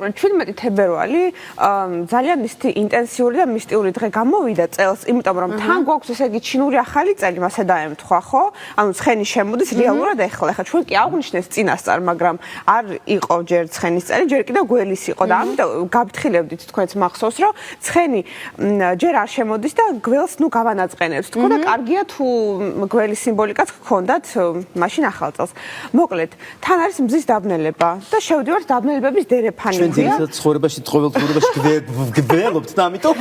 17 თებერვალი ძალიან ისეთი ინტენსიური და მისტიური დღე გამოვიდა წელს, იმიტომ რომ თან გვაქვს ესე იგი ჩინური ახალი წელი, მასე დაემთხვა, ხო? ანუ ცხენი შემოდის რეალურად ეხლა ჩვენ კი აღვნიშნეს წინასწარ, მაგრამ არ იყო ჯერ ცხენის წელი, ჯერ კიდევ გველის იყო და ამიტომ გაფრთხილებდით თქვენს მახსოვს, რომ ცხენი ჯერ არ შემოდის და გველს ნუ გავანაწყენებთ. თქო და კარგია თუ გველის სიმბოლიკაც გქონდათ მაშინ ახალ წელს. მოკლედ, თან არის მზის დაბნელება და შევდივართ დაბნელებების დერეფანი. ცხოვრებაში ყოველდღიურობაში გველობთ და ამიტომ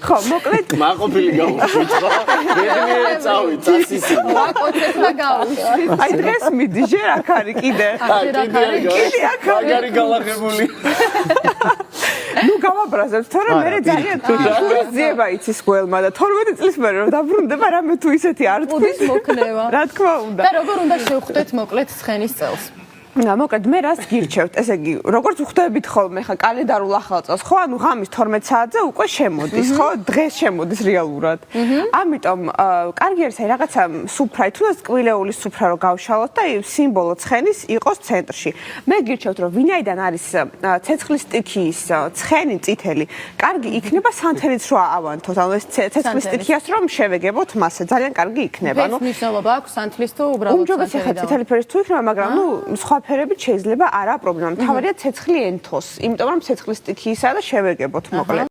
ხო, მოკლედ მაყოფილი გავუშვით ხო? მეგმიერე წავით, ასისი. ვაკოცებდა გავუშვით. აი დღეს მიდი, ჯერ აქ არის კიდე. კიდე აქ მაგარი გალაღებული. ნუ გავაბრაზებთ, თორემ მე ძალიან ფულის ძიება იცის გველმა და 12 წლის მერე რომ დაბრუნდება რამე თუ ისეთი არ პუდის მოქნება. რა თქმა უნდა. და როგორ უნდა შევხვდეთ მოკლედ ცხენის წელს? მოკლედ მე რას გირჩევთ, ესე იგი, როგორც ვხვდებით ხოლმე ხა კალენდარულ ახალ წელს, ხო, ანუ ღამის 12 საათზე უკვე შემოდის, ხო, დღეს შემოდის რეალურად. ამიტომ კარგი არის აი რაღაცა სუფრა, თუნდაც კვილეული სუფრა რო გავშალოთ და სიმბოლო ცხენის იყოს ცენტრში. მე გირჩევთ, რომ ვინაიდან არის ცეცხლის სტიქიის ცხენი წითელი, კარგი იქნება სანთელიც რო ავანთოთ, ანუ ეს ცეცხლის სტიქიას რომ შევეგებოთ მასე, ძალიან კარგი იქნება. ანუ მნიშვნელობა აქვს სანთლის თუ უბრალოდ უმჯობესი ხა წითელი ფერის თუ იქნება, მაგრამ ნუ სხვა ფერებით შეიძლება არა პრობლემა. მთავარია ცეცხლი ენთოს, იმიტომ რომ ცეცხლის სტიქიისაა და შევეგებოთ მოკლედ.